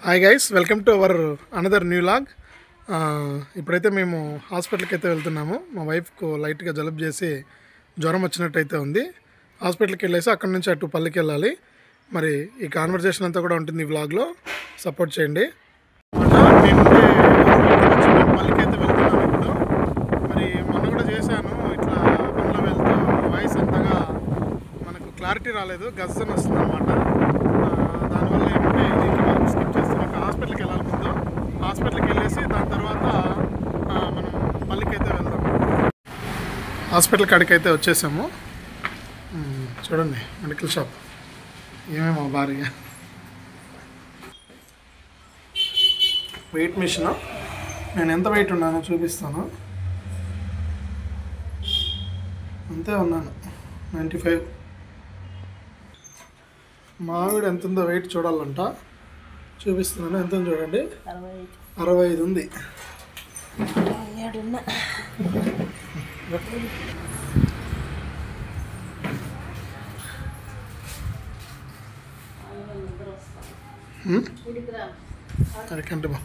Hi guys, welcome to our another new vlog. ఇప్పుడైతే మేము హాస్పిటల్కి అయితే వెళ్తున్నాము. మా వైఫ్కు లైట్గా జలుబు చేసి జ్వరం వచ్చినట్టయితే ఉంది. హాస్పిటల్కి వెళ్ళేసి అక్కడి నుంచి అటు పల్లికి వెళ్ళాలి. మరి ఈ కాన్వర్జేషన్ అంతా కూడా ఉంటుంది ఈ వ్లాగ్లో. సపోర్ట్ చేయండి. పల్లికి అయితే వెళ్తున్నాము ఇప్పుడు. మరి మొన్న కూడా చేశాను ఇట్లా పనిలో వెళ్తూ వాయిస్ అంతగా మనకు క్లారిటీ రాలేదు, గజ్జన్ వస్తుంది అనమాట. దానివల్ల ఏమంటే ఇది స్కిప్ చేస్తున్నాం. హాస్పిటల్కి వెళ్ళాలి. ముందు హాస్పిటల్కి వెళ్ళేసి దాని తర్వాత మనం పల్లికి అయితే వెళ్దాం. హాస్పిటల్ కాడికి అయితే వచ్చేసాము. చూడండి, మెడికల్ షాప్ ఏమేమో భారీగా వెయిట్ మిషన్. నేను ఎంత వెయిట్ ఉన్నానో చూపిస్తాను. అంతే ఉన్నాను, 95. మా ఆవిడ ఎంత ఉందో వెయిట్ చూడాలంట. చూపిస్తున్నాను, ఎంత ఉంది చూడండి. 65 ఉంది. అరకంటే బా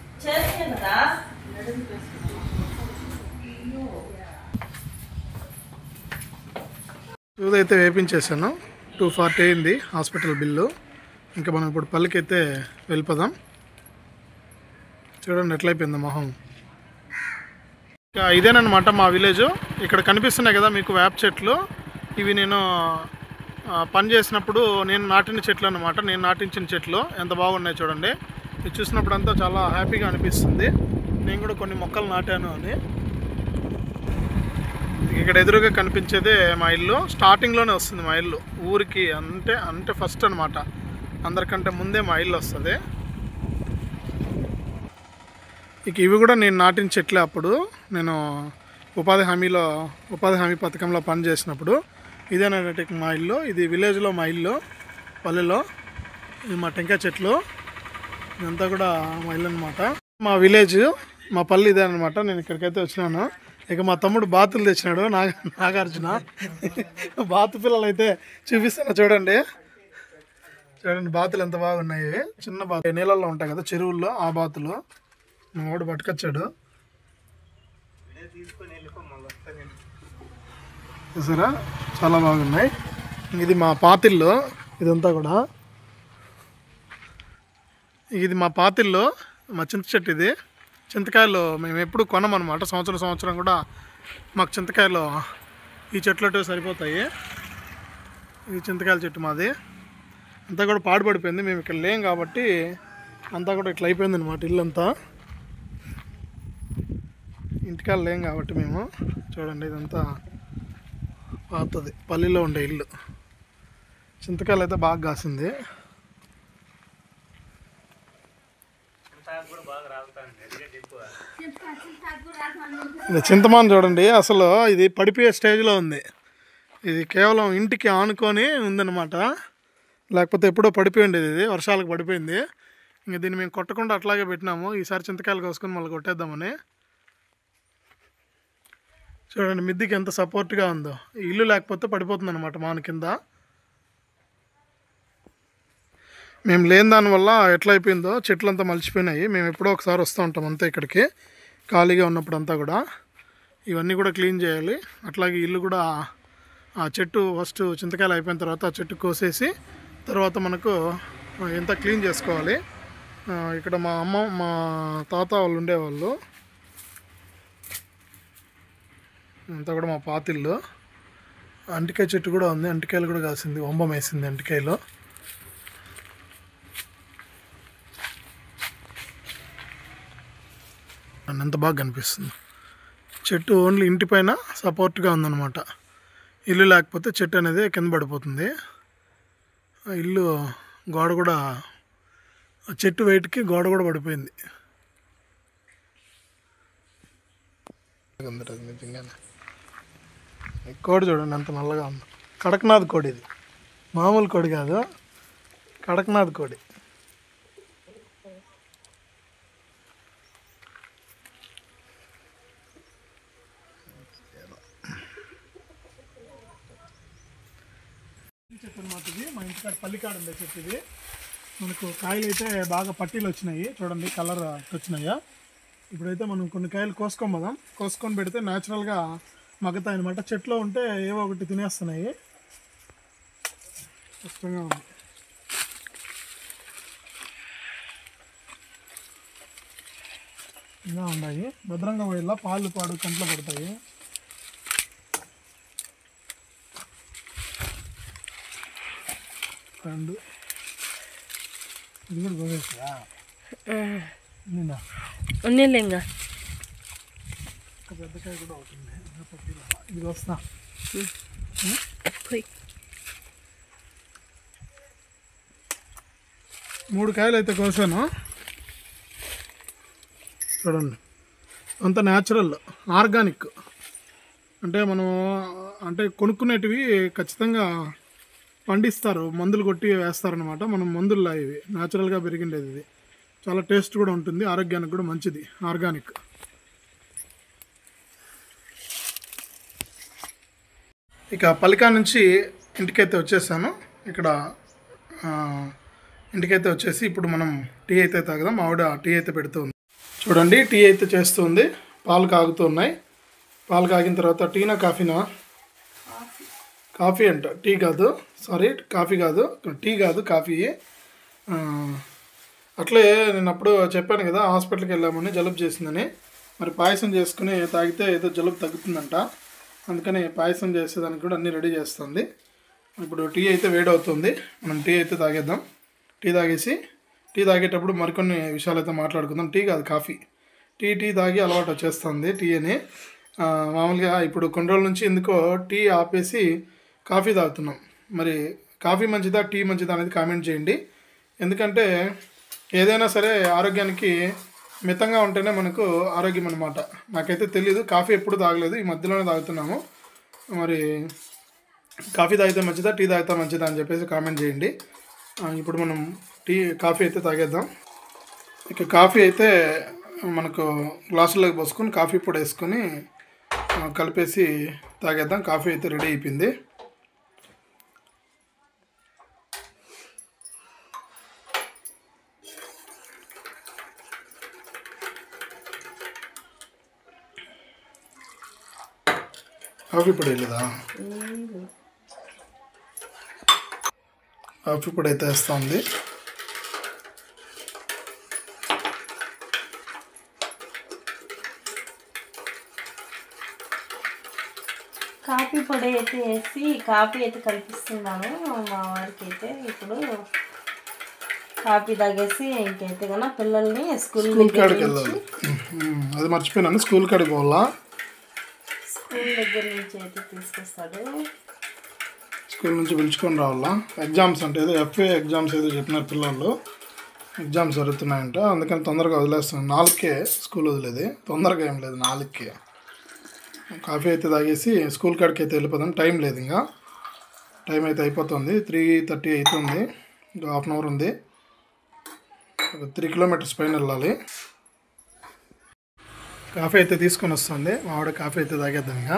చూదైతే వేపించేసాను. 240 అయింది హాస్పిటల్ బిల్లు. ఇంకా మనం ఇప్పుడు పల్లికి అయితే వెళ్ళిపోదాం. చూడండి ఎట్లయిపోయింది మొహం. ఇదేనమాట మా విలేజ్. ఇక్కడ కనిపిస్తున్నాయి కదా మీకు వేప చెట్లు. ఇవి నేను పని చేసినప్పుడు నేను నాటిన చెట్లు అనమాట. నేను నాటించిన చెట్లు ఎంత బాగున్నాయి చూడండి. ఇది చూసినప్పుడు అంతా చాలా హ్యాపీగా అనిపిస్తుంది. నేను కూడా కొన్ని మొక్కలు నాటాను అని. ఇక్కడ ఎదురుగా కనిపించేదే మా ఇల్లు. స్టార్టింగ్లోనే వస్తుంది మా ఇల్లు ఊరికి. అంటే ఫస్ట్ అనమాట, అందరికంటే ముందే మా ఇల్లు వస్తుంది. ఇక ఇవి కూడా నేను నాటిన చెట్లే. అప్పుడు నేను ఉపాధి హామీ పథకంలో పనిచేసినప్పుడు ఇదేనంటే మా ఇల్లు. ఇది విలేజ్లో మా ఇల్లు, పల్లెలో. ఇది మా టెంకాయ చెట్లు. ఇదంతా కూడా మా ఇల్లు అనమాట. మా విలేజ్, మా పల్లె ఇదే అనమాట. నేను ఇక్కడికైతే వచ్చినాను. ఇక మా తమ్ముడు బాతులు తెచ్చినాడు, నాగార్జున. బాతు పిల్లలు అయితే చూపిస్తాను చూడండి. బాతులు ఎంత బాగున్నాయి. చిన్న బాతు నీళ్ళల్లో ఉంటాయి కదా చెరువుల్లో, ఆ బాతులు మా వాడు పట్టుకొచ్చాడు. చూసారా, చాలా బాగున్నాయి. ఇది మా పాతిల్లో. ఇదంతా కూడా ఇది మా పాతిల్లో మా చింత చెట్టు. ఇది చింతకాయలు మేము ఎప్పుడు కొనమన్నమాట. సంవత్సరం కూడా మాకు చింతకాయలు ఈ చెట్లతో సరిపోతాయి. ఇది చింతకాయల చెట్టు మాది. అంతా కూడా పాడుపడిపోయింది. మేము ఇక్కడ లేం కాబట్టి అంతా కూడా ఇట్లా అయిపోయింది అనమాట. ఇల్లంతా ఇంటికాడ లేం కాబట్టి మేము. చూడండి, ఇదంతా పాతది పల్లెలో ఉండే ఇల్లు. చింతకాయలు అయితే బాగా కాసింది. చింతమాన్ చూడండి, అసలు ఇది పడిపోయే స్టేజ్లో ఉంది. ఇది కేవలం ఇంటికి ఆనుకొని ఉందన్నమాట. లేకపోతే ఎప్పుడో పడిపోయి ఉండేది. ఇది వర్షాలకు పడిపోయింది. ఇంకా దీన్ని మేము కొట్టకుండా అట్లాగే పెట్టినాము. ఈసారి చింతకాయలు కోసుకొని మళ్ళీ కొట్టేద్దామని. చూడండి మిద్దికి ఎంత సపోర్ట్గా ఉందో. ఇల్లు లేకపోతే పడిపోతుంది అనమాట మాన కింద. మేము లేని దానివల్ల ఎట్లా అయిపోయిందో, చెట్లంతా మలిచిపోయినాయి. మేము ఎప్పుడో ఒకసారి వస్తూ ఉంటాం అంతే ఇక్కడికి, ఖాళీగా ఉన్నప్పుడు అంతా కూడా. ఇవన్నీ కూడా క్లీన్ చేయాలి. అట్లాగే ఇల్లు కూడా, ఆ చెట్టు ఫస్ట్ చింతకాయలు అయిపోయిన తర్వాత ఆ చెట్టు కోసేసి తర్వాత మనకు ఎంత క్లీన్ చేసుకోవాలి. ఇక్కడ మా తాత వాళ్ళు ఉండేవాళ్ళు. అంతా కూడా మా పాతిళ్ళు. అంటికాయ చెట్టు కూడా ఉంది. అంటికాయలు కూడా కాసింది, వంబం వేసింది అంటికాయలు. ఎంత బాగా కనిపిస్తుంది. చెట్టు ఓన్లీ ఇంటి పైన సపోర్ట్గా ఉందన్నమాట. ఇల్లు లేకపోతే చెట్టు అనేది కింద పడిపోతుంది. ఇల్లు గోడ కూడా, చెట్టు వెయిట్కి గోడ కూడా పడిపోయింది. నిజంగానే కోడి చూడండి ఎంత నల్లగా ఉంది. కడక్నాథ్ కోడి. ఇది మామూలు కోడి కాదు, కడక్నాథ్ కోడి. చెట్టు అనమాట ఇది. మా ఇంటికాడ పల్లికాడ ఉండే చెట్టు ఇది. మనకు కాయలు అయితే బాగా పట్టీలు వచ్చినాయి చూడండి, కలర్ వచ్చినాయా. ఇప్పుడైతే మనం కొన్ని కాయలు కోసుకొని కోసుకొని పెడితే న్యాచురల్గా మగ్గుతాయి అనమాట. చెట్లో ఉంటే ఏవో ఒకటి తినేస్తున్నాయి, కష్టంగా ఉంది. ఇలా ఉన్నాయి, భద్రంగా పోయిలా పాలు పాడు కంట్లో పడతాయి. రెండు ఇది కూడా గోవేసా ఉన్నిలేంగా ఒక పెద్దకాయ కూడా అవుతుంది. ఇది వస్తా మూడు కాయలు అయితే కోసాను చూడండి. అంత న్యాచురల్ ఆర్గానిక్, అంటే మనం అంటే కొనుక్కునేటివి ఖచ్చితంగా పండిస్తారు, మందులు కొట్టి వేస్తారనమాట. మనం మందుల్లో ఇవి న్యాచురల్గా పెరిగిండేది. ఇది చాలా టేస్ట్ కూడా ఉంటుంది, ఆరోగ్యానికి కూడా మంచిది, ఆర్గానిక్. ఇక పలికా నుంచి ఇంటికైతే వచ్చేసాను. ఇక్కడ ఇంటికైతే వచ్చేసి ఇప్పుడు మనం టీ అయితే తాగుదాం. ఆవిడ టీ అయితే పెడుతుంది చూడండి, టీ అయితే చేస్తుంది. పాలు కాగుతున్నాయి. పాలు కాగిన తర్వాత టీనా కాఫీనా? కాఫీ అంట, టీ కాదు, సారీ కాఫీ కాదు, టీ కాదు కాఫీ. అట్లే నేను అప్పుడు చెప్పాను కదా హాస్పిటల్కి వెళ్ళామని, జలుబు చేసిందని. మరి పాయసం చేసుకుని తాగితే ఏదో జలుబు తగ్గుతుందంట, అందుకని పాయసం చేసేదానికి కూడా అన్నీ రెడీ చేస్తుంది. ఇప్పుడు టీ అయితే వేడవుతుంది, మనం టీ అయితే తాగేద్దాం. టీ తాగేటప్పుడు మరికొన్ని విషయాలు అయితే మాట్లాడుకుందాం. టీ కాదు కాఫీ, టీ తాగి అలవాటు వచ్చేస్తుంది టీ అని. మామూలుగా ఇప్పుడు కొన్ని రోజుల నుంచి ఎందుకో టీ ఆపేసి కాఫీ తాగుతున్నాం. మరి కాఫీ మంచిదా టీ మంచిదా అనేది కామెంట్ చేయండి. ఎందుకంటే ఏదైనా సరే ఆరోగ్యానికి మితంగా ఉంటేనే మనకు ఆరోగ్యం అనమాట. నాకైతే తెలీదు, కాఫీ ఎప్పుడు తాగలేదు, ఈ మధ్యలోనే తాగుతున్నాము. మరి కాఫీ తాగితే మంచిదా టీ తాగితే మంచిదా అని చెప్పేసి కామెంట్ చేయండి. ఇప్పుడు మనం కాఫీ అయితే తాగేద్దాం. ఇక కాఫీ అయితే మనకు గ్లాసులోకి పోసుకొని కాఫీ పొడి వేసుకొని కలిపేసి తాగేద్దాం. కాఫీ అయితే రెడీ అయిపోయింది. కాఫీ పొడి లేదా? కాఫీ పొడి అయితే వేస్తూ ఉంది. కాఫీ పొడి అయితే వేసి కాఫీ అయితే కల్పిస్తున్నాను మా వారికి. అయితే ఇప్పుడు కాఫీ తాగేసి ఇంకైతే కన్నా పిల్లల్ని స్కూల్ కాడికి వెళ్ళాలి. అది మర్చిపోయినాను, స్కూల్ కాడికి పోవాలా. స్కూల్ దగ్గర నుంచి అయితే తీసుకొస్తాడు, స్కూల్ నుంచి పిలుచుకొని రావాలా. ఎగ్జామ్స్ అంటే ఏదో ఎఫ్ఏ ఎగ్జామ్స్ ఏదో చెప్పినారు, పిల్లలు ఎగ్జామ్స్ జరుగుతున్నాయంట, అందుకని తొందరగా వదిలేస్తున్నాను. 4కే స్కూల్ వదిలేది, తొందరగా ఏం లేదు 4కే. కాఫీ అయితే తాగేసి స్కూల్ కాడికి అయితే వెళ్ళిపోదాం. టైం లేదు, ఇంకా టైం అయితే అయిపోతుంది. 3:30 అవుతుంది, ఇంకా హాఫ్ అన్ అవర్ ఉంది. 3 కిలోమీటర్స్ పైన వెళ్ళాలి. కాఫీ అయితే తీసుకొని వస్తుంది ఆవిడ. కాఫీ అయితే తాగేద్దాం. ఇంకా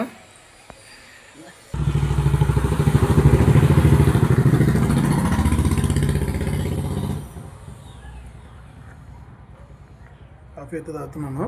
కాఫీ అయితే తాగుతున్నాను.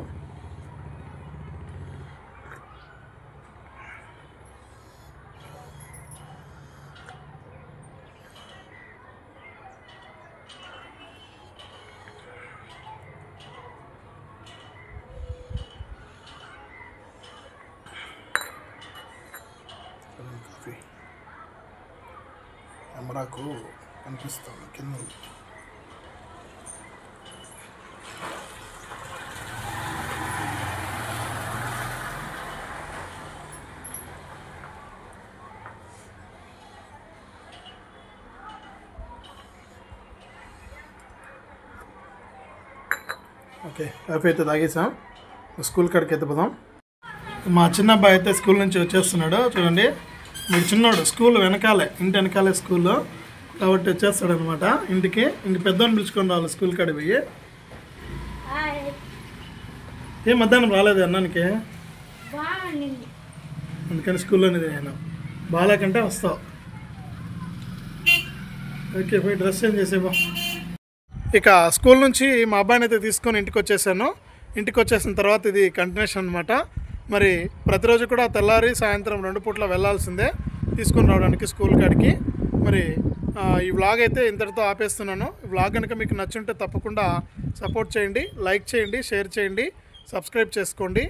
కాఫీ కెమెరాకు కనిపిస్తుంది కింద. ఓకే, కాఫీ అయితే తాగేసాం. స్కూల్ కాడికి అయితే పోదాం. మా చిన్న అబ్బాయి అయితే స్కూల్ నుంచి వచ్చేస్తున్నాడు చూడండి. మీరు చిన్నోడు స్కూల్ వెనకాలే, ఇంటి వెనకాలే స్కూల్లో, కాబట్టి వచ్చేస్తాడు అనమాట ఇంటికి. ఇంక పెద్దవాడిని పిలుచుకొని రావాలి స్కూల్ కాడికి పోయి. ఏం మధ్యాహ్నం రాలేదు అన్నానికి, అందుకని స్కూల్లోనే నేను బాగాలేకంటే వస్తావు. ఓకే, పోయి డ్రెస్ చేంజ్ చేసేవా. ఇక స్కూల్ నుంచి మా అబ్బాయిని అయితే తీసుకొని ఇంటికి వచ్చేసాను. ఇంటికి వచ్చేసిన తర్వాత ఇది కంటిన్యూషన్ అనమాట. మరి ప్రతిరోజు కూడా తెల్లారి సాయంత్రం 2 పూట్ల వెళ్ళాల్సిందే తీసుకొని రావడానికి స్కూల్ కాడికి. మరి ఈ వ్లాగ్ అయితే ఇంతటితో ఆపేస్తున్నాను. ఈ వ్లాగ్ కనుక మీకు నచ్చుంటే తప్పకుండా సపోర్ట్ చేయండి, లైక్ చేయండి, షేర్ చేయండి, సబ్స్క్రైబ్ చేసుకోండి.